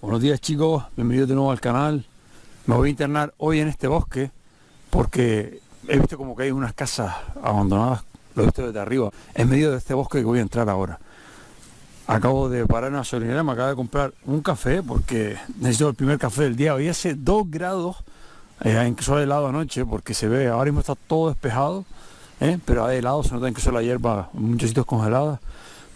Buenos días chicos, bienvenidos de nuevo al canal. Me voy a internar hoy en este bosque porque he visto como que hay unas casas abandonadas, lo he visto desde arriba, en medio de este bosque que voy a entrar ahora. Acabo de parar en una gasolinera, me acabo de comprar un café porque necesito el primer café del día. Hoy hace 2 grados, incluso hay helado anoche porque se ve, ahora mismo está todo despejado, pero hay helado, se nota incluso la hierba, muchos sitios congeladas.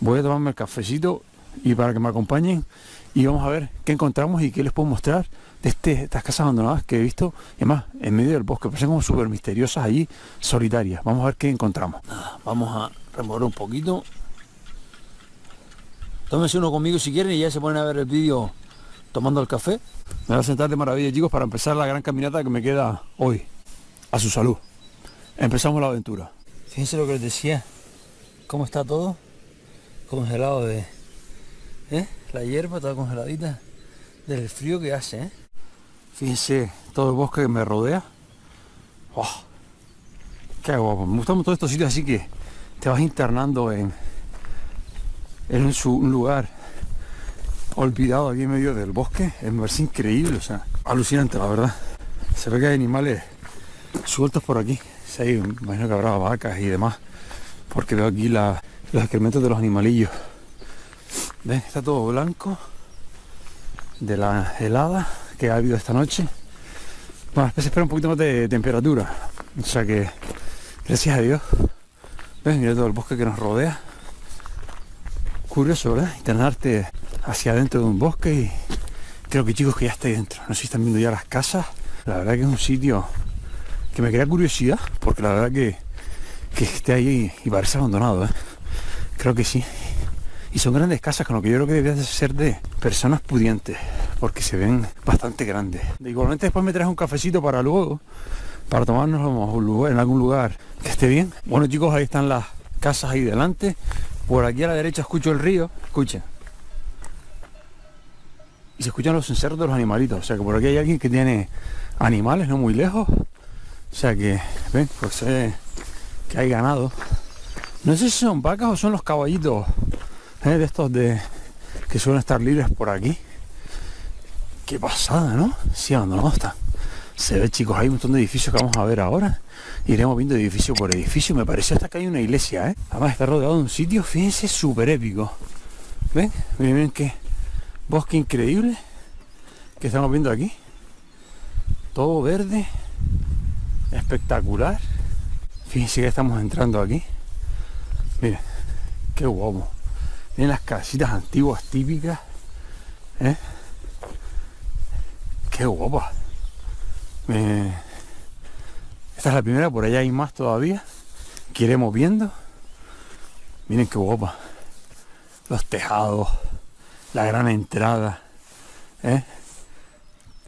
Voy a tomarme el cafecito y para que me acompañen y vamos a ver qué encontramos y qué les puedo mostrar de estas casas abandonadas que he visto, y además en medio del bosque, parecen como súper misteriosas allí, solitarias. Vamos a ver qué encontramos. Vamos a remover un poquito. Tómense uno conmigo si quieren y ya se ponen a ver el vídeo tomando el café. Me voy a sentar de maravilla chicos para empezar la gran caminata que me queda hoy. A su salud. Empezamos la aventura. Fíjense lo que les decía, cómo está todo congelado de... la hierba toda congeladita del frío que hace, Fíjense todo el bosque que me rodea. ¡Oh! ¡Qué guapo! Me gustan todos estos sitios así que te vas internando en un lugar olvidado aquí en medio del bosque. Me parece increíble, o sea, alucinante la verdad. Se ve que hay animales sueltos por aquí. Sí, me imagino que habrá vacas y demás, porque veo aquí los excrementos de los animalillos. ¿Ven? Está todo blanco de la helada que ha habido esta noche. Bueno, después se espera un poquito más de temperatura, o sea que gracias a Dios. ¿Ves? Mira todo el bosque que nos rodea. Curioso, ¿verdad? Internarte hacia adentro de un bosque y creo que chicos que ya estoy dentro. No sé si están viendo ya las casas. La verdad que es un sitio que me crea curiosidad, porque la verdad que esté ahí y parece abandonado, Creo que sí. Y son grandes casas, con lo que yo creo que deberían de ser de personas pudientes, porque se ven bastante grandes. Igualmente después me traes un cafecito para luego, para tomarnos en algún lugar que esté bien. Bueno chicos, ahí están las casas ahí delante. Por aquí a la derecha escucho el río, escuchen. Y se escuchan los cencerros de los animalitos, o sea que por aquí hay alguien que tiene animales no muy lejos. O sea que, ven, pues sé que hay ganado. No sé si son vacas o son los caballitos, de estos que suelen estar libres por aquí. Qué pasada, ¿no? Sí, abandonados están. Se ve chicos, hay un montón de edificios que vamos a ver ahora. Iremos viendo edificio por edificio. Me pareció hasta que hay una iglesia, Además está rodeado de un sitio, fíjense, súper épico. ¿Ven? Miren, miren qué bosque increíble que estamos viendo aquí. Todo verde, espectacular. Fíjense que estamos entrando aquí. Miren, qué guapo. Miren las casitas antiguas típicas, qué guapa. Esta es la primera, por allá hay más todavía que iremos viendo. Miren qué guapa. Los tejados, la gran entrada,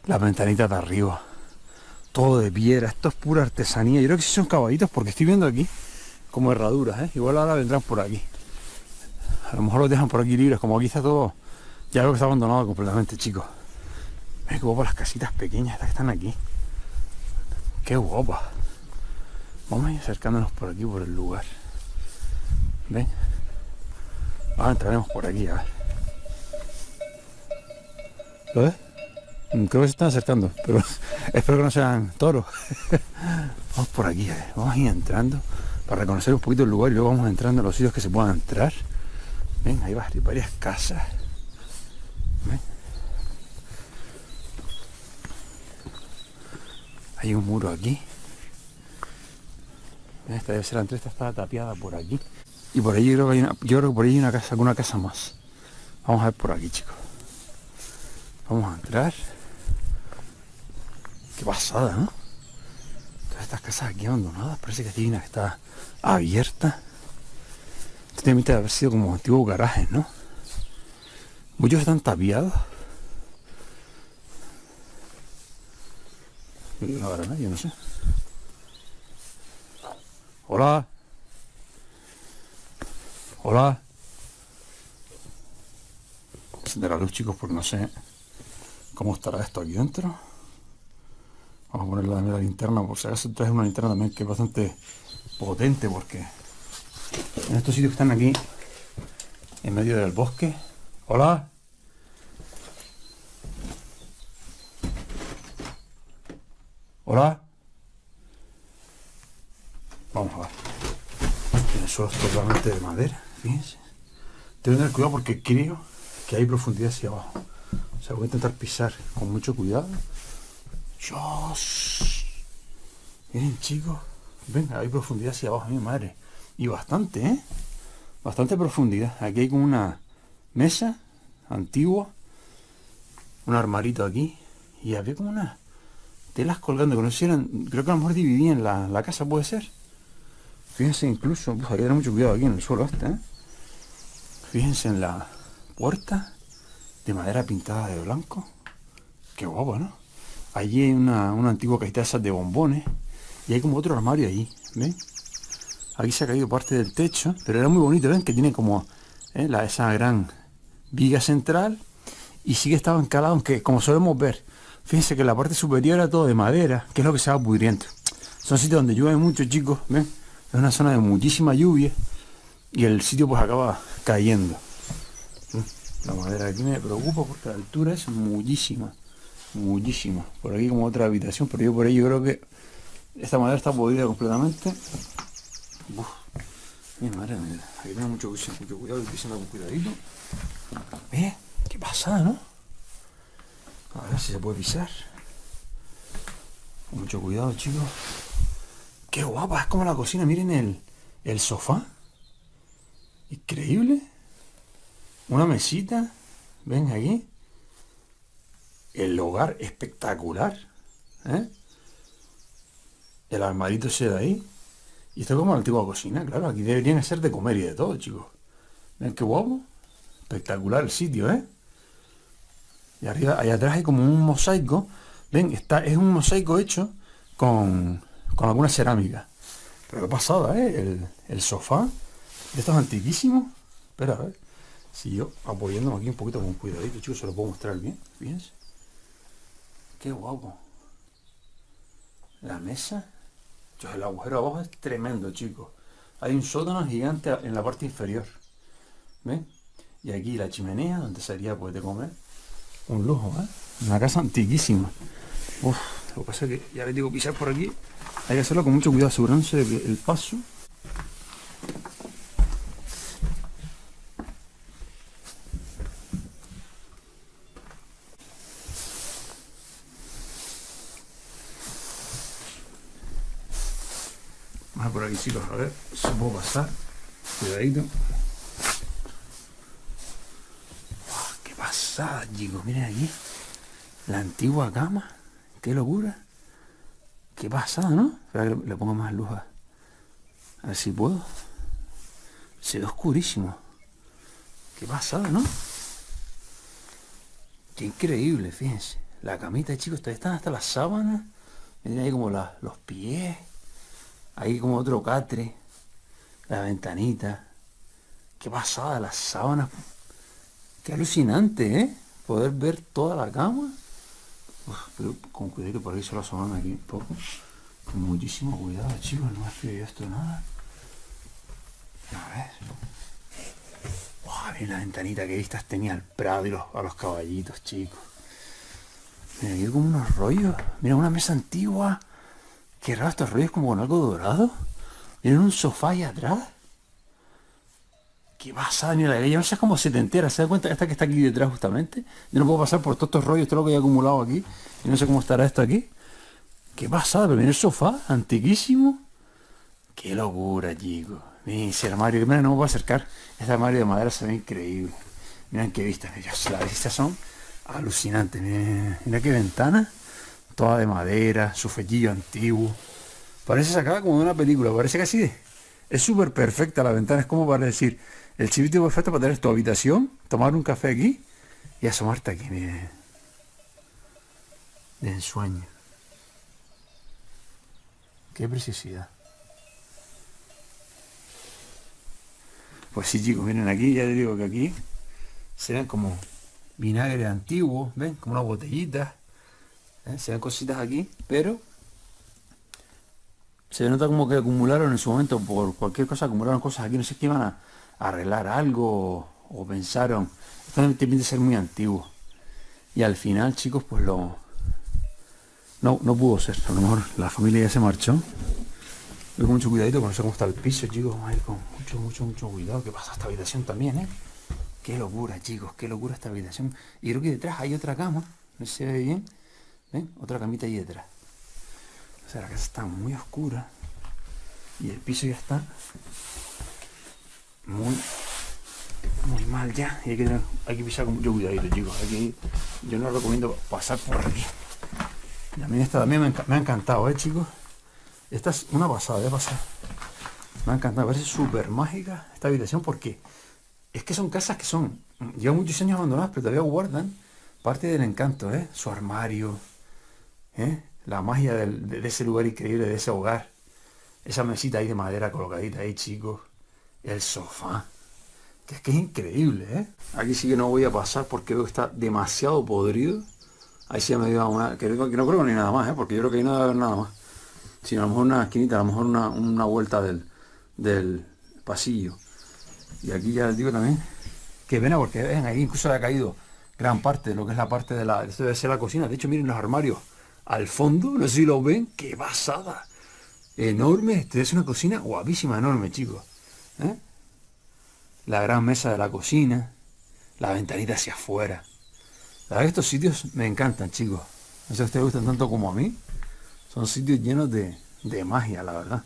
las ventanitas de arriba, todo de piedra. Esto es pura artesanía. Yo creo que sí son caballitos porque estoy viendo aquí como herraduras, igual ahora vendrán por aquí. A lo mejor los dejan por aquí libres, como aquí está todo, ya veo que está abandonado completamente, chicos. Miren qué guapas las casitas pequeñas estas que están aquí. Qué guapas. Vamos a ir acercándonos por aquí, por el lugar. ¿Ven? Ahora entraremos por aquí, a ver. ¿Lo ves? Creo que se están acercando, pero espero que no sean toros. Vamos por aquí, vamos a ir entrando para reconocer un poquito el lugar y luego vamos entrando a los sitios que se puedan entrar. Ven, hay varias casas. ¿Ven? Hay un muro aquí. Esta debe ser la entrada, está tapiada por aquí. Y por allí creo que por ahí hay una casa, alguna casa más. Vamos a ver por aquí, chicos. Vamos a entrar. Qué pasada, ¿no? Todas estas casas aquí abandonadas, parece que aquí hay una que está abierta. Esto tiene pinta de haber sido como antiguos garajes, ¿no? Muchos están tapiados. No habrá nadie, no sé. Hola. Hola. Encender la luz, chicos, porque no sé cómo estará esto aquí dentro. Vamos a poner la linterna, por si acaso traes una linterna también que es bastante potente, porque en estos sitios que están aquí en medio del bosque. Hola. Hola. Vamos a ver. El suelo es totalmente de madera, fíjense. Tengo que tener cuidado porque creo que hay profundidad hacia abajo. O sea, voy a intentar pisar con mucho cuidado. Dios. Miren, chicos. Venga, hay profundidad hacia abajo, mi madre. Y bastante, ¿eh? Bastante profundidad. Aquí hay como una mesa antigua. Un armarito aquí. Y había como unas telas colgando. Que no sé si eran, creo que a lo mejor dividían la casa, puede ser. Fíjense incluso, pues hay que tener mucho cuidado aquí en el suelo este, ¿eh? Fíjense en la puerta de madera pintada de blanco. Qué guapo, ¿no? Allí hay una antigua cajita de esas de bombones. Y hay como otro armario allí, ¿ven? Aquí se ha caído parte del techo, pero era muy bonito, ¿ven? Que tiene como esa gran viga central. Y sí que estaba encalado, aunque como solemos ver, fíjense que la parte superior era todo de madera, que es lo que se va pudriendo. Son sitios donde llueve mucho, chicos, ¿ven? Es una zona de muchísima lluvia y el sitio pues acaba cayendo. La madera aquí me preocupa porque la altura es muchísima, muchísima. Por aquí como otra habitación, pero yo por ahí yo creo que esta madera está podrida completamente. Uf, mi madre mía, hay que tener mucho cuidado y pisando con cuidadito. Qué pasada, ¿no? A ver si se puede pisar. Con mucho cuidado, chicos. Qué guapa, es como la cocina, miren el sofá. Increíble. Una mesita. Ven aquí. El hogar espectacular. ¿Eh? El armarito ese de ahí. Y esto es como la antigua cocina, claro. Aquí deberían ser de comer y de todo, chicos. Ven qué guapo. Espectacular el sitio, ¿eh? Y arriba, allá atrás hay como un mosaico. Ven, es un mosaico hecho con alguna cerámica. Pero qué pasada, ¿eh? El sofá de estos antiquísimos. Espera, a ver. Si yo apoyándome aquí un poquito con cuidadito, chicos, se lo puedo mostrar bien. Fíjense. Qué guapo. La mesa. Entonces, el agujero abajo es tremendo, chicos. Hay un sótano gigante en la parte inferior. ¿Ven? Y aquí la chimenea, donde sería pues de comer. Un lujo, ¿eh? Una casa antiquísima. Uf, lo que pasa es que ya les digo, pisar por aquí hay que hacerlo con mucho cuidado, asegurándose de que el paso vamos por aquí, chicos, a ver si puedo pasar. Cuidadito. Uf, qué pasada, chicos, miren aquí la antigua cama. Qué locura. Qué pasada, ¿no? Espera que le pongo más luz a ver si puedo. Se ve oscurísimo. Qué pasada, ¿no? Qué increíble, fíjense. La camita, chicos, todavía están hasta las sábanas. Miren ahí como los pies. Ahí como otro catre. La ventanita. Qué pasada, las sábanas. Qué alucinante, ¿eh? Poder ver toda la cama. Uf, pero con cuidado, por ahí solo asoman aquí un poco. Con muchísimo cuidado, chicos. No me fío yo esto nada. A ver. Wow, miren la ventanita, que vistas tenía el prado y a los caballitos, chicos. Mira, aquí hay como unos rollos. Mira, una mesa antigua. Qué raro estos rollos, como con algo dorado. Miren un sofá ahí atrás. Qué pasada, mira, la mesa es como setentera. ¿Se da cuenta? Esta que está aquí detrás justamente. Yo no puedo pasar por todos estos rollos, todo lo que hay acumulado aquí. Y no sé cómo estará esto aquí. Qué pasada, pero mira el sofá, antiquísimo. Qué locura, chicos. Miren ese armario, mira, no me puedo acercar. Este armario de madera se ve increíble. Miren qué vistas, las vistas son alucinantes. Mira qué ventana, toda de madera, su fechillo antiguo. Parece sacada como de una película, parece que así es súper perfecta la ventana. Es como para decir, el chivito perfecto para tener tu habitación, tomar un café aquí y asomarte aquí, miren. De ensueño. Qué preciosidad. Pues sí, chicos, miren aquí, ya les digo que aquí se ven como vinagre antiguo, ven, como unas botellitas, se ven cositas aquí, pero se nota como que acumularon en su momento, por cualquier cosa acumularon cosas aquí, no sé qué iban a arreglar algo o pensaron, esto también tiene que ser muy antiguo. Y al final, chicos, pues no no pudo ser. A lo mejor la familia ya se marchó. Voy con mucho cuidadito, no sé cómo está el piso, chicos. Vamos a ir con mucho cuidado. ¿Qué pasa esta habitación también, eh? Qué locura, chicos, qué locura esta habitación. Y creo que detrás hay otra cama. No sé si se ve bien. ¿Ven? Otra camita ahí detrás. O sea, la casa está muy oscura. Y el piso ya está muy mal ya. Y hay que pisar con mucho cuidadito, chicos. Yo no recomiendo pasar por aquí. Y a mí esta también me ha encantado, chicos. Esta es una pasada, me ha encantado, me parece súper mágica esta habitación porque es que son casas que llevan muchos años abandonadas, pero todavía guardan parte del encanto, su armario, la magia de ese lugar increíble, de ese hogar, esa mesita ahí de madera colocadita ahí, chicos, el sofá, que es increíble, Aquí sí que no voy a pasar porque veo que está demasiado podrido. Ahí sí me dio una, que no creo ni nada más, porque yo creo que ahí no debe haber nada más. Sino a lo mejor una esquinita, a lo mejor una vuelta del pasillo. Y aquí ya les digo también, que pena porque ven, ahí incluso le ha caído gran parte de lo que es la parte esto debe ser la cocina. De hecho, miren los armarios al fondo, no sé si lo ven, qué pasada. Enorme, es una cocina guapísima, enorme, chicos. La gran mesa de la cocina, la ventanita hacia afuera. La verdad que estos sitios me encantan, chicos. No sé si a ustedes gustan tanto como a mí. Son sitios llenos de magia, la verdad.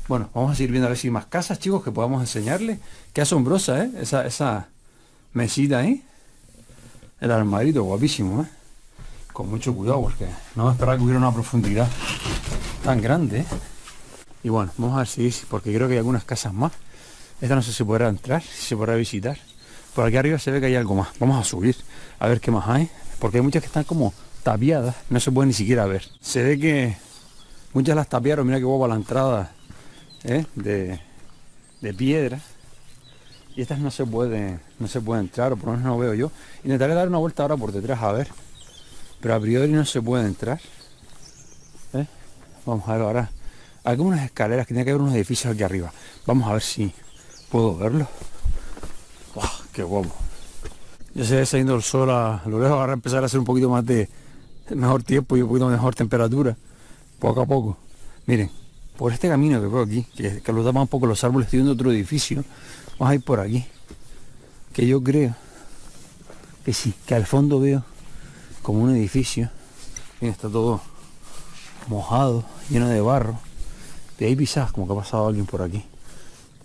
Bueno, vamos a seguir viendo a ver si hay más casas, chicos, que podamos enseñarles. Qué asombrosa, esa mesita ahí. El armarito, guapísimo, Con mucho cuidado, porque no me esperaba que hubiera una profundidad tan grande, Y bueno, vamos a ver si, porque creo que hay algunas casas más. Esta no sé si podrá entrar, si se podrá visitar. Por aquí arriba se ve que hay algo más. Vamos a subir, a ver qué más hay. Porque hay muchas que están como tapiadas, no se puede ni siquiera ver. Se ve que muchas las tapiaron, mira qué guapa la entrada de piedra. Y estas no se puede entrar, o por lo menos no veo yo. Intentaré dar una vuelta ahora por detrás a ver. Pero a priori no se puede entrar. Vamos a ver ahora. Hay como unas escaleras que tiene que haber unos edificios aquí arriba. Vamos a ver si puedo verlo. ¡Wow! ¡Qué guapo! Ya se ve saliendo el sol a lo lejos. Ahora empezar a hacer un poquito más de mejor tiempo y un poquito mejor temperatura. Poco a poco. Miren, por este camino que veo aquí, que lo tapan un poco los árboles, estoy viendo otro edificio. Vamos a ir por aquí. Que yo creo que sí, que al fondo veo como un edificio. Miren, está todo mojado, lleno de barro. De ahí pisadas, como que ha pasado alguien por aquí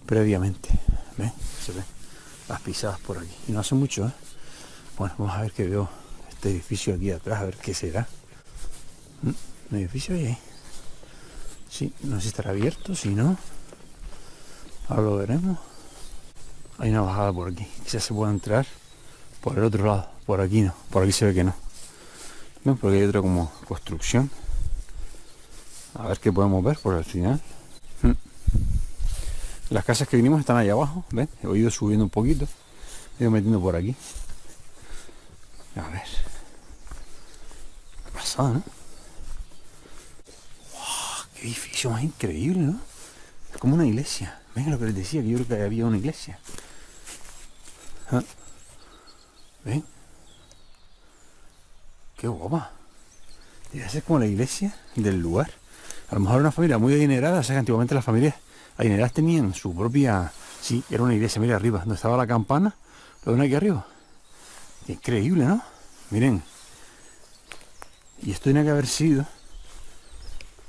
previamente. ¿Ven? Se ven las pisadas por aquí. Y no hace mucho, Bueno, vamos a ver que veo este edificio aquí atrás, a ver qué será. Un edificio ahí. Sí, no sé si estará abierto, si no. Ahora lo veremos. Hay una bajada por aquí. Quizás se pueda entrar por el otro lado. Por aquí no. Por aquí se ve que no. ¿Ven? Porque hay otra como construcción. A ver qué podemos ver por el final. Las casas que vinimos están allá abajo. ¿Ven? He ido subiendo un poquito. He ido metiendo por aquí. A ver. Qué pasada, ¿no? ¡Wow! Qué edificio más increíble, ¿no? Es como una iglesia. ¿Ven lo que les decía? Que yo creo que había una iglesia. ¿Ven? Qué guapa. Debe ser como la iglesia del lugar. A lo mejor una familia muy adinerada. O sea que antiguamente las familias adineradas tenían su propia... Sí, era una iglesia. Mira arriba, donde estaba la campana. Lo ven aquí arriba. Qué increíble, ¿no? Miren. Y esto tiene que haber sido,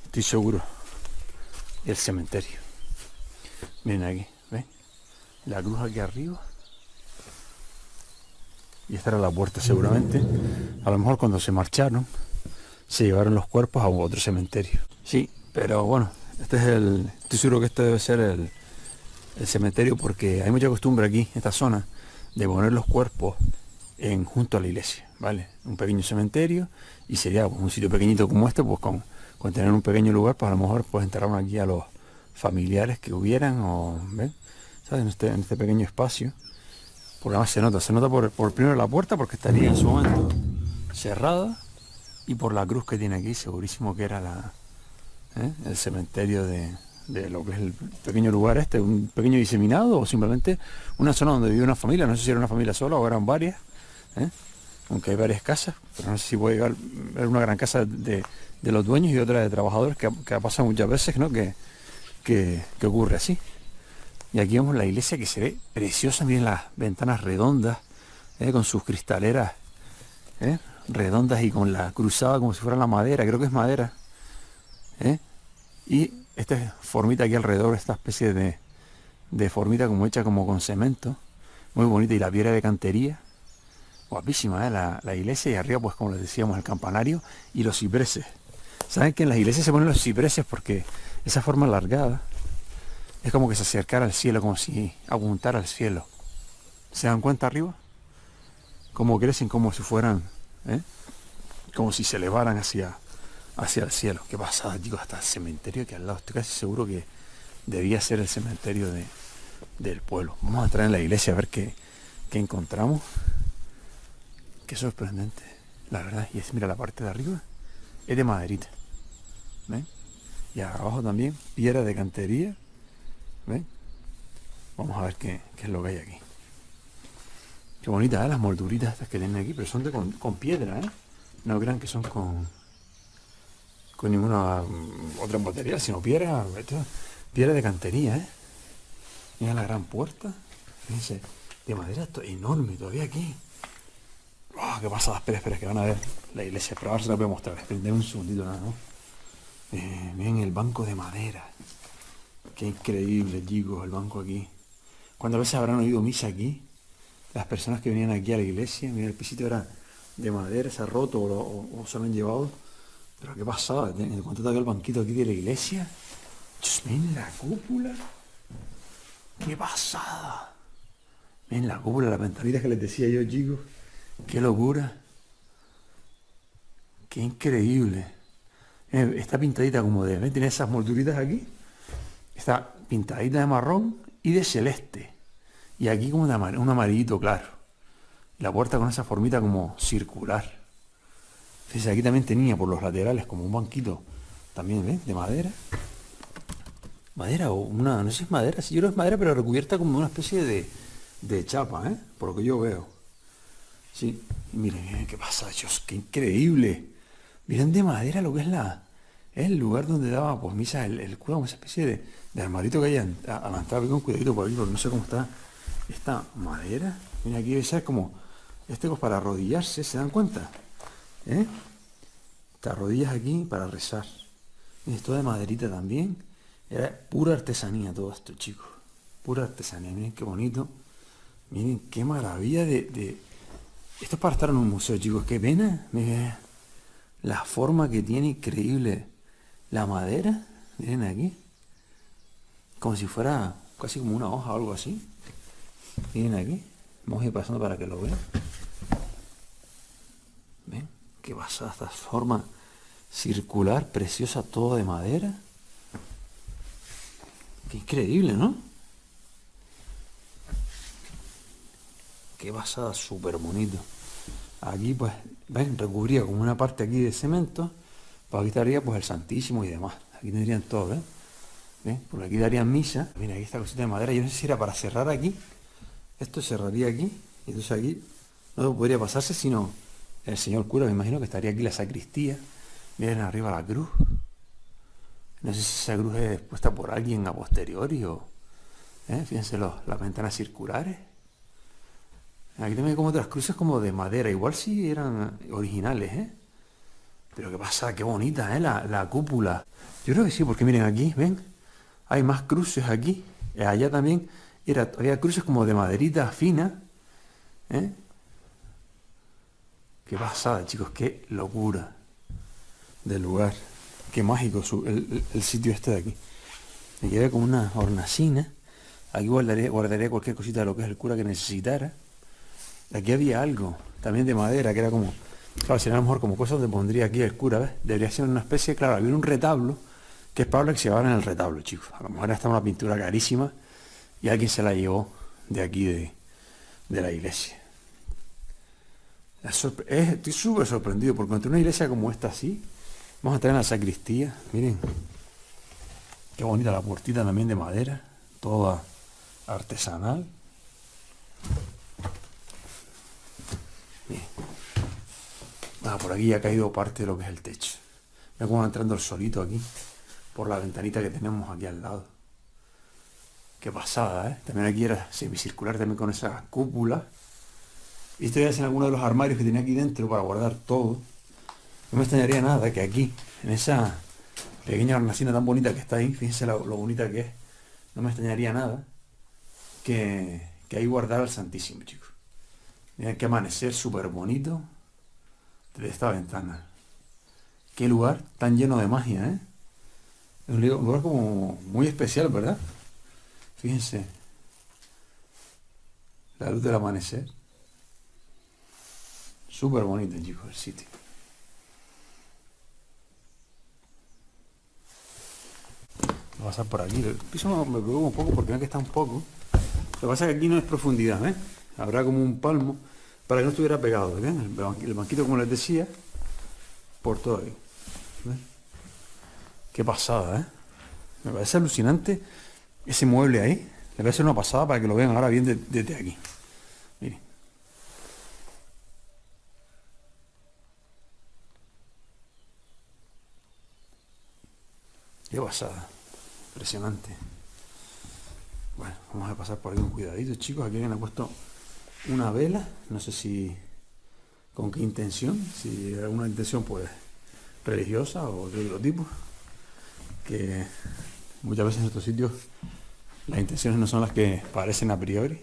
estoy seguro, el cementerio. Miren aquí, ¿ven? La cruz aquí arriba. Y esta era la puerta seguramente. A lo mejor cuando se marcharon, se llevaron los cuerpos a otro cementerio. Sí, pero bueno, estoy seguro que este debe ser el cementerio, porque hay mucha costumbre aquí, en esta zona, de poner los cuerpos junto a la iglesia, ¿vale? Un pequeño cementerio, y sería un sitio pequeñito como este, pues con tener un pequeño lugar, pues a lo mejor pues enterraron aquí a los familiares que hubieran, o ¿ven? ¿Sabes? En este pequeño espacio. Porque además se nota por primero la puerta, porque estaría en su momento cerrada, y por la cruz que tiene aquí, segurísimo que era el cementerio de lo que es el pequeño lugar un pequeño diseminado, o simplemente una zona donde vivía una familia. No sé si era una familia sola o eran varias, aunque hay varias casas, pero no sé si puede llegar a ver una gran casa de de los dueños y otra de trabajadores, que pasa muchas veces, ¿no? Que ocurre así. Y aquí vemos la iglesia que se ve preciosa, miren las ventanas redondas, con sus cristaleras redondas y con la cruzada como si fuera la madera, creo que es madera. Y esta formita aquí alrededor, esta especie de formita como hecha como con cemento, muy bonita, y la piedra de cantería, guapísima, la iglesia, y arriba pues como les decíamos el campanario y los cipreses. Saben que en las iglesias se ponen los cipreses porque esa forma alargada es como que se acercara al cielo, como si apuntara al cielo. ¿Se dan cuenta arriba? Como crecen, como si fueran, como si se elevaran hacia el cielo. Qué pasada, chicos, hasta el cementerio que al lado. Estoy casi seguro que debía ser el cementerio del pueblo. Vamos a entrar en la iglesia a ver qué encontramos. Qué sorprendente, la verdad. Y mira, la parte de arriba es de maderita. ¿Ven? Y abajo también, piedra de cantería. ¿Ven? Vamos a ver qué es lo que hay aquí. Qué bonitas, las molduritas estas que tienen aquí, pero son con piedra, No crean que son con ninguna otra material, sino piedra de cantería, Mira la gran puerta. Fíjense, de madera, esto enorme todavía aquí. ¡Oh, qué pasada! Espera, que van a ver la iglesia. Pero ahora se la voy a mostrar. Esperen un segundito nada, ¿no? Miren el banco de madera. Qué increíble, chicos, el banco aquí. ¿Cuántas veces habrán oído misa aquí? Las personas que venían aquí a la iglesia. Mira, el pisito era de madera, se ha roto o se lo han llevado. Pero qué pasada. ¿Cuánto todavía el banquito aquí de la iglesia? Miren la cúpula. ¡Qué pasada! Miren la cúpula, las ventanitas que les decía yo, chicos. ¡Qué locura! ¡Qué increíble! Está pintadita como de... ¿Ven? Tiene esas molduritas aquí. Está pintadita de marrón y de celeste. Y aquí como un amarillito claro. La puerta con esa formita como circular. Fíjense, aquí también tenía por los laterales como un banquito. También, ¿ven? De madera. Madera o una... No sé si es madera. Sí, yo creo que es madera, pero recubierta como una especie de chapa, Por lo que yo veo. Sí. Y miren, qué pasa, Dios. ¡Qué increíble! Miren de madera lo que es es el lugar donde daba pues misa el cura, como esa especie de armadito que hay a la entrada. Con cuidadito por ahí, porque no sé cómo está esta madera. Mira, aquí debe ser como pues para arrodillarse, ¿se dan cuenta? Te arrodillas aquí para rezar. Y esto de maderita también. Era pura artesanía todo esto, chicos. Pura artesanía. Miren qué bonito. Miren qué maravilla de... Esto es para estar en un museo, chicos. Qué pena. Miren la forma que tiene, increíble. La madera. Miren aquí. Como si fuera casi como una hoja o algo así. Miren aquí. Vamos a ir pasando para que lo vean. ¿Ven? Qué pasada esta forma circular, preciosa, todo de madera. Qué increíble, ¿no? Qué pasada, súper bonito. Aquí pues, ven, recubría como una parte aquí de cemento. Pues aquí estaría pues el Santísimo y demás. Aquí tendrían todo, ¿ven? ¿Ven? Porque aquí darían misa. Mira, aquí esta cosita de madera. Yo no sé si era para cerrar aquí. Esto cerraría aquí. Y entonces aquí no podría pasarse sino el señor cura. Me imagino que estaría aquí la sacristía. Miren arriba la cruz. No sé si esa cruz es puesta por alguien a posteriori o... Fíjense las ventanas circulares. Aquí también hay como otras cruces como de madera. Igual sí eran originales, Pero qué pasa, qué bonita, la cúpula. Yo creo que sí, porque miren aquí, ¿ven? Hay más cruces aquí. Allá también había cruces como de maderita fina. Qué pasada, chicos, qué locura del lugar. Qué mágico el sitio este de aquí. Me quedé con una hornacina. Aquí guardaría cualquier cosita de lo que es el cura que necesitara. Aquí había algo, también de madera, que era como... Claro, sería a lo mejor como cosas donde pondría aquí el cura, ¿ves? Debería ser una especie, claro, había un retablo, que es probable que se llevaran el retablo, chicos. A lo mejor esta es una pintura carísima y alguien se la llevó de aquí de la iglesia. Estoy súper sorprendido, porque entre una iglesia como esta así, vamos a tener la sacristía, miren. Qué bonita la puertita también de madera, toda artesanal. Bien. Por aquí ya ha caído parte de lo que es el techo. Mira cómo va entrando el solito aquí, por la ventanita que tenemos aquí al lado. Qué pasada, ¿eh? También aquí era semicircular también con esa cúpula. Y esto ya es en alguno de los armarios que tenía aquí dentro para guardar todo. No me extrañaría nada que aquí, en esa pequeña hornacina tan bonita que está ahí, fíjense lo bonita que es, no me extrañaría nada que ahí guardara el Santísimo, chicos. Miren qué amanecer súper bonito desde esta ventana. Qué lugar tan lleno de magia, ¿eh? Es un lugar como muy especial, ¿verdad? Fíjense, la luz del amanecer. Súper bonito, chicos, el sitio. Voy a pasar por aquí. El piso me preocupa un poco porque veo que está un poco. Lo que pasa es que aquí no es profundidad, ¿eh? Habrá como un palmo para que no estuviera pegado, ¿ven? El banquito, como les decía, por todo ahí. ¿Ven? Qué pasada, ¿eh? Me parece alucinante ese mueble ahí. Le voy a hacer una pasada para que lo vean ahora bien desde aquí. Miren. Qué pasada. Impresionante. Bueno, vamos a pasar por ahí con cuidadito, chicos. Aquí alguien ha puesto una vela. No sé si con qué intención. Si es una intención pues religiosa o de otro tipo. Que muchas veces en estos sitios las intenciones no son las que parecen a priori.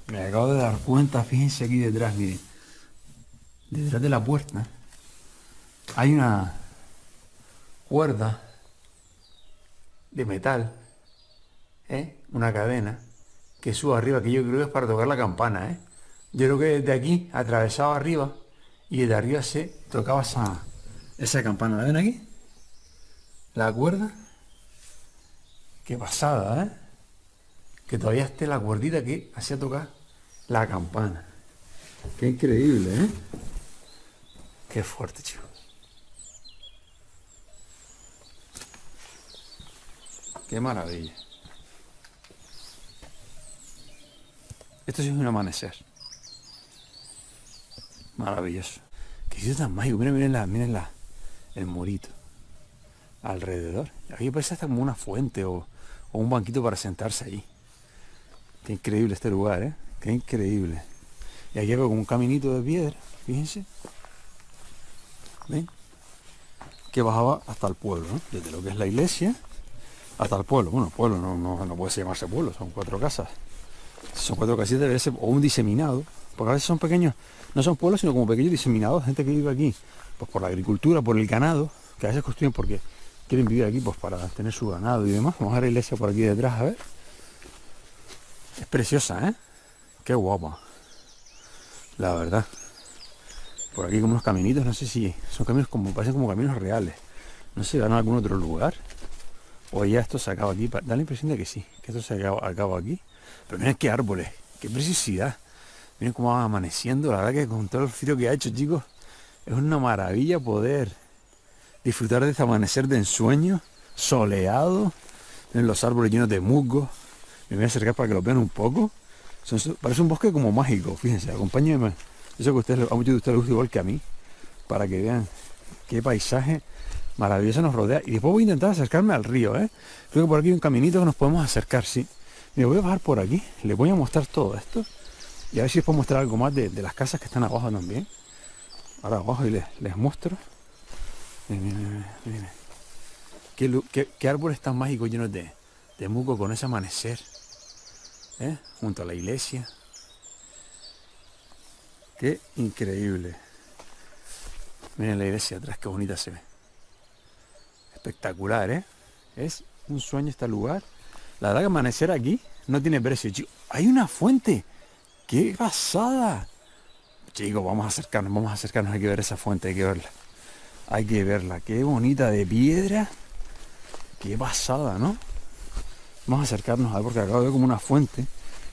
Me acabo de dar cuenta, fíjense aquí detrás, miren. Detrás de la puerta hay una cuerda de metal, una cadena que sube arriba, que yo creo que es para tocar la campana, ¿eh? Yo creo que desde aquí atravesaba arriba y desde arriba se tocaba esa campana. ¿La ven aquí? La cuerda. Qué pasada, ¿eh? Que todavía esté la cuerdita que hacía tocar la campana. Qué increíble, ¿eh? Qué fuerte, chico. Qué maravilla. Esto sí es un amanecer. Maravilloso. Qué sitio tan mágico. Miren el murito. Alrededor. Aquí parece hasta como una fuente o un banquito para sentarse ahí. Qué increíble este lugar, ¿eh? Qué increíble. Y aquí hay como un caminito de piedra, fíjense. ¿Ven? Que bajaba hasta el pueblo, ¿no? Desde lo que es la iglesia hasta el pueblo. Bueno, pueblo no puede llamarse pueblo, son 4 casas. Si son 4 casitas debe ser o un diseminado, porque a veces son pequeños, no son pueblos, sino como pequeños diseminados, gente que vive aquí, pues por la agricultura, por el ganado, que a veces construyen porque quieren vivir aquí, pues para tener su ganado y demás. Vamos a ver la iglesia por aquí detrás, a ver. Es preciosa, ¿eh? Qué guapa. La verdad. Por aquí como unos caminitos, no sé si son caminos como, parecen como caminos reales. No sé si van a algún otro lugar. O ya esto se acaba aquí. Da la impresión de que sí, que esto se acaba aquí. Pero miren qué árboles, qué preciosidad. Miren cómo va amaneciendo. La verdad que con todo el frío que ha hecho, chicos, es una maravilla poder disfrutar de este amanecer de ensueño, soleado, en los árboles llenos de musgo. Me voy a acercar para que lo vean un poco. Parece un bosque como mágico, fíjense, acompáñenme. Yo sé que a muchos de ustedes les gusta igual que a mí, para que vean qué paisaje maravilloso nos rodea. Y después voy a intentar acercarme al río, ¿eh? Creo que por aquí hay un caminito que nos podemos acercar, sí. Me voy a bajar por aquí, les voy a mostrar todo esto. Y a ver si les puedo mostrar algo más de las casas que están abajo también. Ahora abajo y les muestro. Miren. Qué árboles tan mágicos llenos de musgo con ese amanecer. Junto a la iglesia. Qué increíble. Miren la iglesia atrás, qué bonita se ve. Espectacular, ¿eh? Es un sueño este lugar. La verdad que amanecer aquí no tiene precio, chicos. Hay una fuente. ¡Qué pasada! Chicos, vamos a acercarnos, hay que ver esa fuente, hay que verla. Hay que verla, qué bonita de piedra. Qué pasada, ¿no? Vamos a acercarnos a ver porque acá veo como una fuente,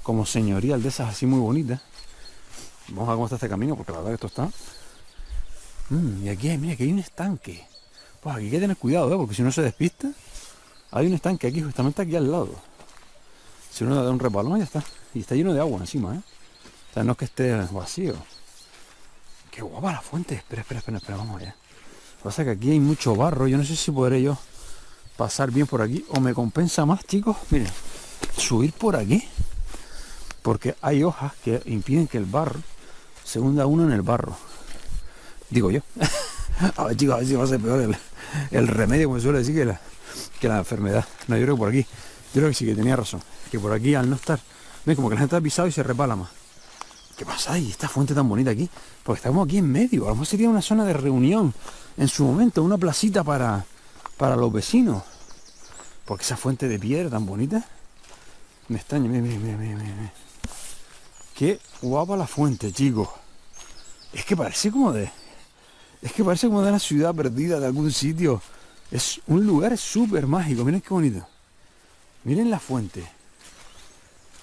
como señorial de esas así muy bonitas. Vamos a ver cómo está este camino porque la verdad que esto está... y aquí, mira, aquí hay un estanque. Pues aquí hay que tener cuidado, ¿eh? Porque si no se despista, hay un estanque aquí, justamente aquí al lado. Si uno da un repalón ya está. Y está lleno de agua encima, ¿eh? O sea, no es que esté vacío. Qué guapa la fuente. Espera, vamos allá. Pasa que aquí hay mucho barro. Yo no sé si podré yo pasar bien por aquí. O me compensa más, chicos. Miren, subir por aquí. Porque hay hojas que impiden que el barro se hunda uno en el barro. Digo yo. A ver, chicos, a ver si va a ser peor el remedio, como se suele decir, que la enfermedad. No, yo creo que por aquí. Yo creo que sí, que tenía razón. Que por aquí, al no estar... ¿Ves? Como que la gente ha pisado y se resbala más. ¿Qué pasa ahí? Esta fuente tan bonita aquí. Porque estamos aquí en medio. A lo mejor sería una zona de reunión. En su momento, una placita para los vecinos. Porque esa fuente de piedra tan bonita. Me extraña. Mira. Qué guapa la fuente, chicos. Es que parece como de una ciudad perdida de algún sitio. Es un lugar súper mágico. Miren qué bonito. Miren la fuente.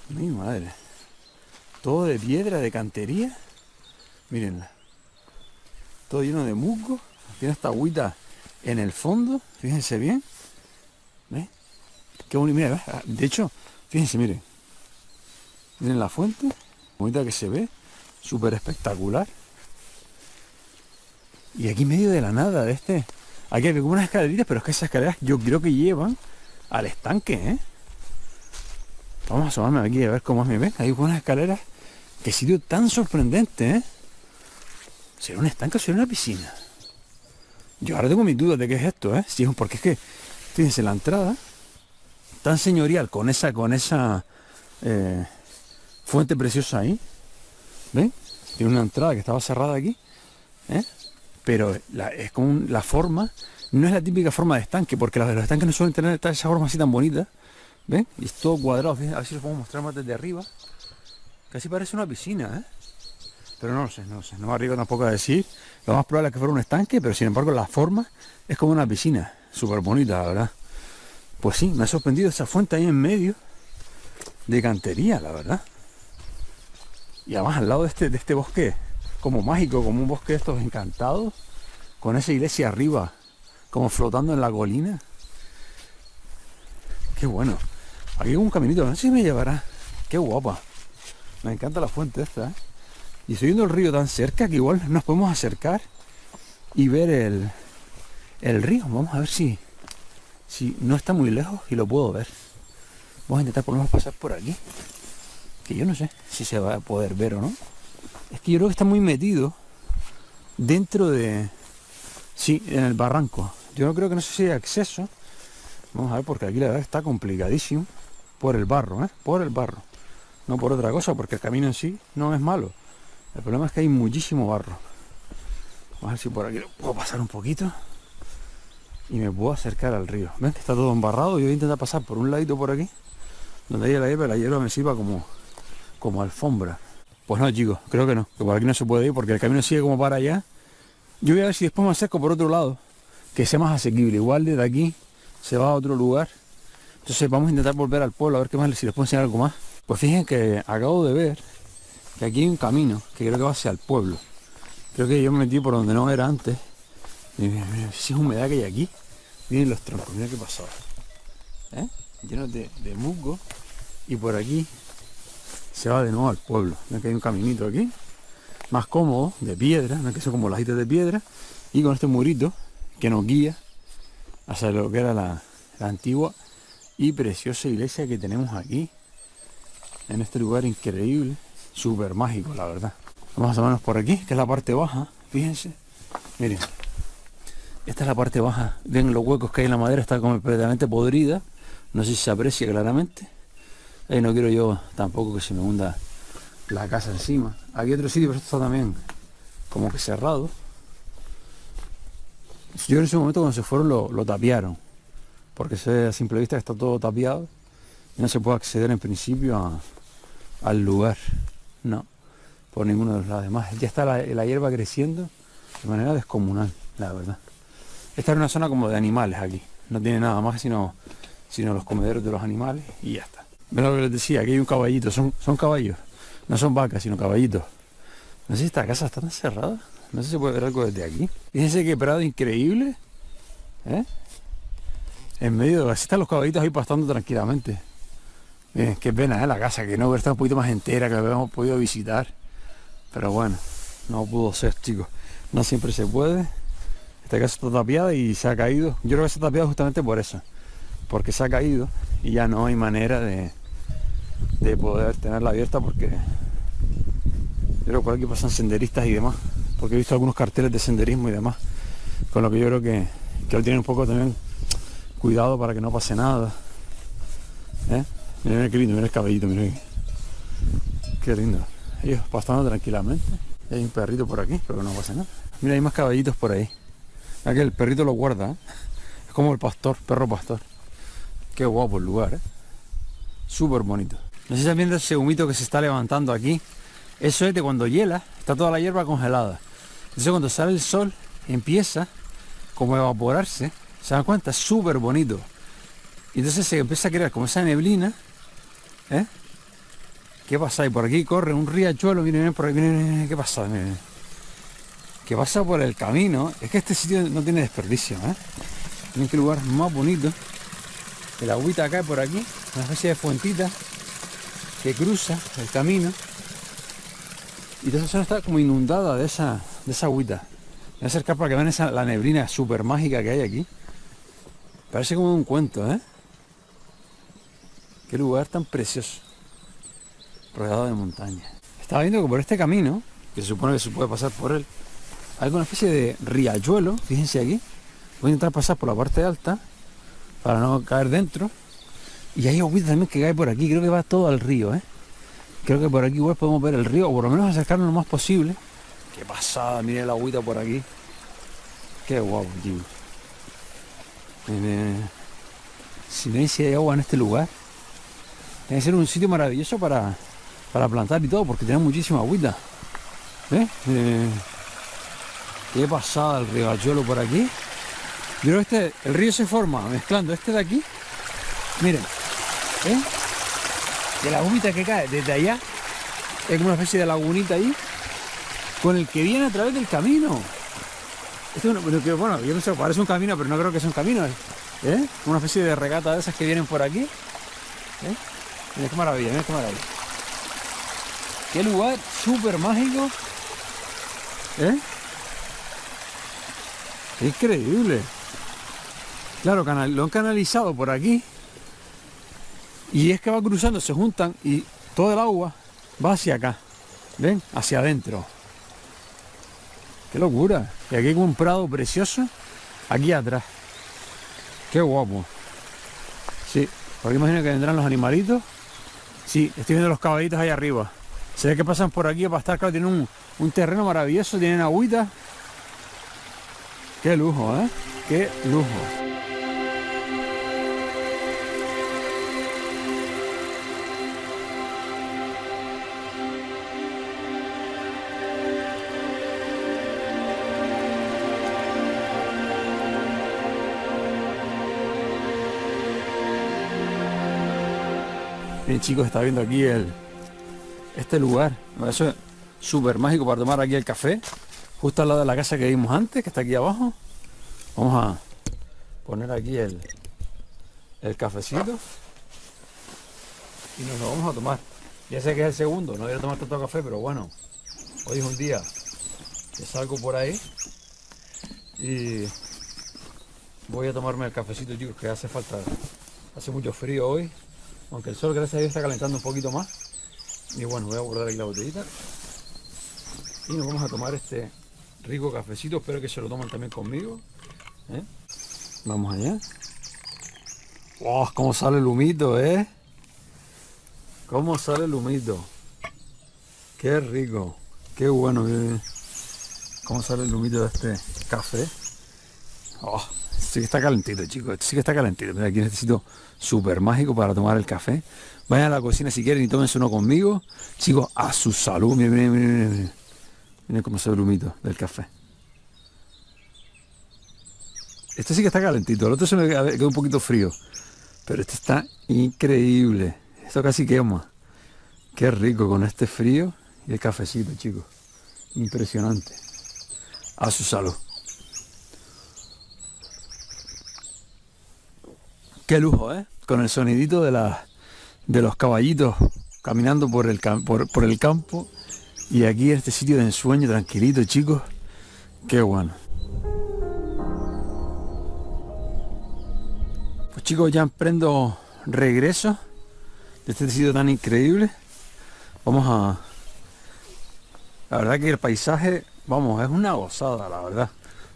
Mi madre. Todo de piedra, de cantería. Mírenla. Todo lleno de musgo. Tiene esta agüita en el fondo. Fíjense bien. ¿Ves? Qué bonito. Mira, ¿ves? De hecho, fíjense, miren. Miren la fuente. Bonita que se ve. Súper espectacular. Y aquí en medio de la nada, de este... Aquí hay como unas escaleritas, pero es que esas escaleras yo creo que llevan al estanque, ¿eh? Vamos a asomarme aquí a ver cómo me ven. Hay unas escaleras. Qué sitio tan sorprendente, ¿eh? ¿Será un estanque o será una piscina? Yo ahora tengo mis dudas de qué es esto, ¿eh? Sí, porque es que, fíjense, la entrada tan señorial con esa fuente preciosa ahí. ¿Ven? Tiene una entrada que estaba cerrada aquí, ¿eh? Pero es como la forma, no es la típica forma de estanque, porque los estanques no suelen tener esa forma así tan bonita. ¿Ven? Y es todo cuadrado. Fíjense, a ver si lo podemos mostrar más desde arriba. Casi parece una piscina, ¿eh? Pero no lo sé. No me arriesgo tampoco a decir. Lo más probable es que fuera un estanque, pero sin embargo la forma es como una piscina. Súper bonita, la verdad. Pues sí, me ha sorprendido esa fuente ahí en medio de cantería, la verdad. Y además al lado de este bosque como mágico, como un bosque de estos encantados, con esa iglesia arriba, como flotando en la colina. Qué bueno. Aquí hay un caminito, no sé si me llevará. Qué guapa. Me encanta la fuente esta, ¿eh? Y estoy viendo el río tan cerca que igual nos podemos acercar y ver el río. Vamos a ver si no está muy lejos y lo puedo ver. Vamos a intentar por lo menos pasar por aquí. Que yo no sé si se va a poder ver o no. Es que yo creo que está muy metido dentro de... Sí, en el barranco. Yo no creo que no sé si hay acceso. Vamos a ver, porque aquí la verdad está complicadísimo. Por el barro, ¿eh? Por el barro. No por otra cosa, porque el camino en sí no es malo. El problema es que hay muchísimo barro. Vamos a ver si por aquí lo puedo pasar un poquito. Y me puedo acercar al río. ¿Ven que está todo embarrado? Yo voy a intentar pasar por un ladito por aquí. Donde hay la hierba me sirva como alfombra. Pues no, chicos, creo que no. Que por aquí no se puede ir porque el camino sigue como para allá. Yo voy a ver si después me acerco por otro lado. Que sea más asequible. Igual desde aquí se va a otro lugar. Entonces vamos a intentar volver al pueblo a ver qué más, si les puedo enseñar algo más. Pues fíjense que acabo de ver que aquí hay un camino que creo que va hacia el pueblo. Creo que yo me metí por donde no era antes. Mira, si es humedad que hay aquí. Miren los troncos, mira qué pasó. ¿Eh? Llenos de musgo. Y por aquí se va de nuevo al pueblo. Ven que hay un caminito aquí. Más cómodo, de piedra. Ven que son como lajitas de piedra. Y con este murito que nos guía hacia lo que era la antigua y preciosa iglesia que tenemos aquí. En este lugar increíble. Súper mágico, la verdad. Vamos a vernos por aquí, que es la parte baja. Fíjense. Miren. Esta es la parte baja. Ven los huecos que hay en la madera. Está completamente podrida. No sé si se aprecia claramente. Ahí no quiero yo tampoco que se me hunda la casa encima. Aquí hay otro sitio, pero esto está también como que cerrado. Yo en ese momento cuando se fueron lo tapiaron. Porque se ve a simple vista que está todo tapiado. Y no se puede acceder en principio al lugar. No. Por ninguno de los lados. Además, ya está la hierba creciendo de manera descomunal, la verdad. Esta es una zona como de animales aquí. No tiene nada más sino los comederos de los animales y ya está. Ven lo que les decía, aquí hay un caballito. Son caballos. No son vacas, sino caballitos. No sé si esta casa está tan cerrada. No sé si se puede ver algo desde aquí. Fíjense qué prado increíble. ¿Eh? En medio, así están los caballitos ahí pastando tranquilamente. Miren, qué pena, la casa, que no hubiera estado un poquito más entera, que habíamos podido visitar. Pero bueno, no pudo ser, chicos. No siempre se puede. Esta casa está tapiada y se ha caído. Yo creo que se ha tapiado justamente por eso. Porque se ha caído y ya no hay manera de poder tenerla abierta, porque yo creo que por aquí pasan senderistas y demás. Porque he visto algunos carteles de senderismo y demás. Con lo que yo creo que lo tienen un poco también cuidado para que no pase nada. Mira qué lindo, mira el caballito, mira aquí. Qué lindo. Ellos pasando tranquilamente. Y hay un perrito por aquí, pero no pasa nada. Mira, hay más caballitos por ahí. Aquí el perrito lo guarda, ¿eh? Es como el pastor, perro pastor. Qué guapo el lugar, ¿eh? Súper bonito. No sé si están viendo ese humito que se está levantando aquí. Eso es de cuando hiela, está toda la hierba congelada. Entonces cuando sale el sol, empieza como a evaporarse. ¿Se dan cuenta? Es súper bonito. Y entonces se empieza a crear como esa neblina. ¿Qué pasa? Y por aquí corre un riachuelo. Miren, por ahí, miren, ¿qué pasa? Miren. Que pasa por el camino. Es que este sitio no tiene desperdicio, Miren qué lugar más bonito. El agüita cae por aquí, una especie de fuentita que cruza el camino. Y toda esa zona está como inundada de esa agüita. Voy a acercar para que vean la neblina súper mágica que hay aquí. Parece como un cuento, Qué lugar tan precioso. Rodeado de montaña. Estaba viendo que por este camino, que se supone que se puede pasar por él, hay una especie de riachuelo, fíjense aquí. Voy a intentar pasar por la parte alta para no caer dentro. Y hay agüita también que cae por aquí, creo que va todo al río, Creo que por aquí igual podemos ver el río, o por lo menos acercarnos lo más posible. Qué pasada, miren la agüita por aquí. Qué guapo, tío. Silencio de agua en este lugar. Tiene que ser un sitio maravilloso para plantar y todo, porque tiene muchísima agüita. Qué pasada el riachuelo por aquí. Yo creo que el río se forma mezclando este de aquí. Miren, de la agüita que cae desde allá, es como una especie de lagunita ahí, con el que viene a través del camino. Esto bueno, yo pensé, parece un camino, pero no creo que sea un camino, una especie de regata de esas que vienen por aquí. Mira qué maravilla, mira qué maravilla. Qué lugar súper mágico. Increíble. Claro, lo han canalizado por aquí. Y es que va cruzando, se juntan y todo el agua va hacia acá. ¿Ven? Hacia adentro. ¡Qué locura! Y aquí hay como un prado precioso aquí atrás. ¡Qué guapo! Sí, por aquí imagino que vendrán los animalitos. Sí, estoy viendo los caballitos ahí arriba. Se ve que pasan por aquí a pastar, claro, tienen un terreno maravilloso, tienen agüita. ¡Qué lujo, ¡Qué lujo! Bien, chicos, está viendo aquí este lugar. Eso es súper mágico para tomar aquí el café. Justo al lado de la casa que vimos antes, que está aquí abajo. Vamos a poner aquí el cafecito. Y nos lo vamos a tomar. Ya sé que es el segundo, no voy a tomar tanto café, pero bueno. Hoy es un día que salgo por ahí. Y voy a tomarme el cafecito, chicos, que hace falta. Hace mucho frío hoy. Aunque el sol, gracias a Dios, está calentando un poquito más. Y bueno, voy a guardar aquí la botellita. Y nos vamos a tomar este rico cafecito. Espero que se lo tomen también conmigo. Vamos allá. ¡Wow! ¿Cómo sale el humito, ¿Cómo sale el humito? ¡Qué rico! ¡Qué bueno! ¿Cómo sale el humito de este café? ¡Oh! Sí que está calentito, chicos. Esto sí que está calentito. Mira, aquí necesito súper mágico para tomar el café. Vayan a la cocina si quieren y tómense uno conmigo. Chicos, a su salud. Miren, miren, miren, miren. Miren cómo se ve el humito del café. Este sí que está calentito. El otro se me quedó un poquito frío. Pero este está increíble. Esto casi quema. Qué rico con este frío y el cafecito, chicos. Impresionante. A su salud. Qué lujo, con el sonidito de los caballitos caminando por el campo. Y aquí en este sitio de ensueño tranquilito, chicos. Qué bueno. Pues chicos, ya emprendo regreso de este sitio tan increíble. Vamos a... La verdad que el paisaje, vamos, es una gozada, la verdad.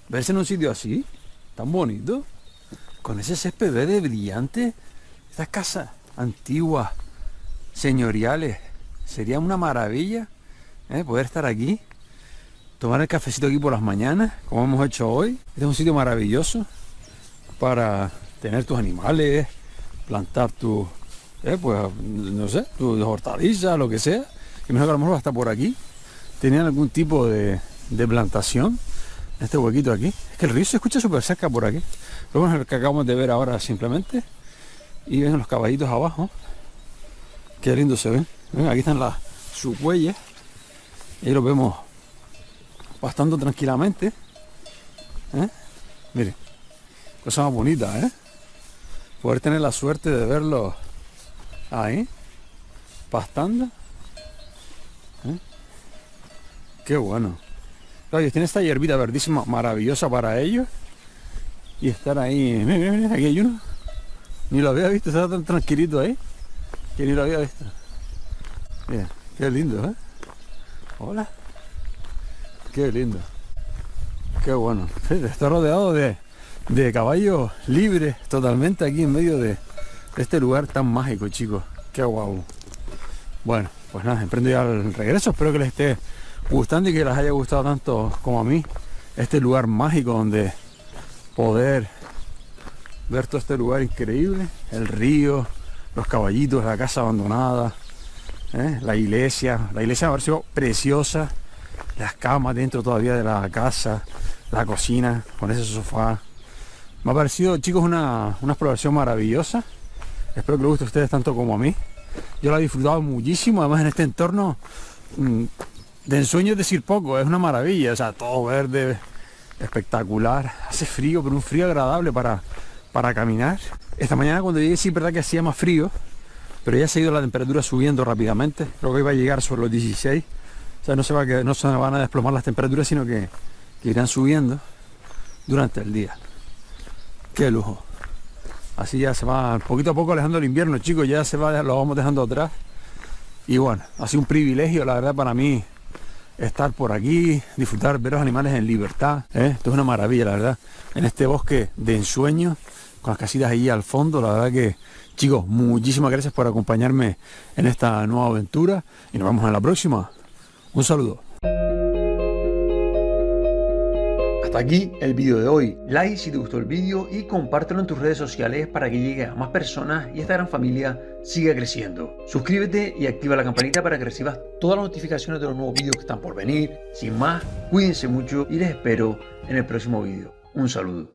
Verse en un sitio así, tan bonito, con ese césped verde brillante, estas casas antiguas, señoriales, sería una maravilla poder estar aquí, tomar el cafecito aquí por las mañanas, como hemos hecho hoy. Este es un sitio maravilloso para tener tus animales, plantar tus, pues, no sé, tus hortalizas, lo que sea. Y mejor que a lo mejor hasta por aquí tenían algún tipo de plantación en este huequito aquí. Es que el río se escucha súper cerca por aquí. Pero bueno, es el que acabamos de ver ahora simplemente. Y ven los caballitos abajo. Qué lindo se ven. Aquí están sus bueyes. Y ahí los vemos pastando tranquilamente. Miren, cosa más bonita, poder tener la suerte de verlos ahí, pastando. Qué bueno. Claro, ellos tienen esta hierbita verdísima maravillosa para ellos. Y estar ahí. Mira, mira, aquí hay uno. Ni lo había visto, estaba tan tranquilito ahí que ni lo había visto. Mira, qué lindo, Hola. Qué lindo. Qué bueno. Está rodeado de caballos libres totalmente aquí en medio de este lugar tan mágico, chicos. Qué guau. Bueno, pues nada, emprendo ya el regreso. Espero que les esté gustando y que les haya gustado tanto como a mí este lugar mágico donde poder ver todo este lugar increíble, el río, los caballitos, la casa abandonada, la iglesia me ha parecido preciosa, las camas dentro todavía de la casa, la cocina con ese sofá. Me ha parecido, chicos, una exploración maravillosa. Espero que les guste a ustedes tanto como a mí. Yo la he disfrutado muchísimo, además en este entorno de ensueño es decir poco, es una maravilla, o sea, todo verde, espectacular. Hace frío, pero un frío agradable para caminar. Esta mañana cuando llegué sí es verdad que hacía más frío, pero ya se ha ido la temperatura subiendo rápidamente. Creo que iba a llegar sobre los 16. O sea, no se van a desplomar las temperaturas, sino que irán subiendo durante el día. Qué lujo. Así ya se va poquito a poco alejando el invierno, chicos, ya lo vamos dejando atrás. Y bueno, ha sido un privilegio, la verdad, para mí estar por aquí, disfrutar, ver los animales en libertad. Esto es una maravilla, la verdad. En este bosque de ensueño, con las casitas ahí al fondo, la verdad que, chicos, muchísimas gracias por acompañarme en esta nueva aventura y nos vemos en la próxima. Un saludo. Hasta aquí el vídeo de hoy. Like si te gustó el vídeo y compártelo en tus redes sociales para que llegue a más personas y esta gran familia siga creciendo. Suscríbete y activa la campanita para que recibas todas las notificaciones de los nuevos vídeos que están por venir. Sin más, cuídense mucho y les espero en el próximo vídeo. Un saludo.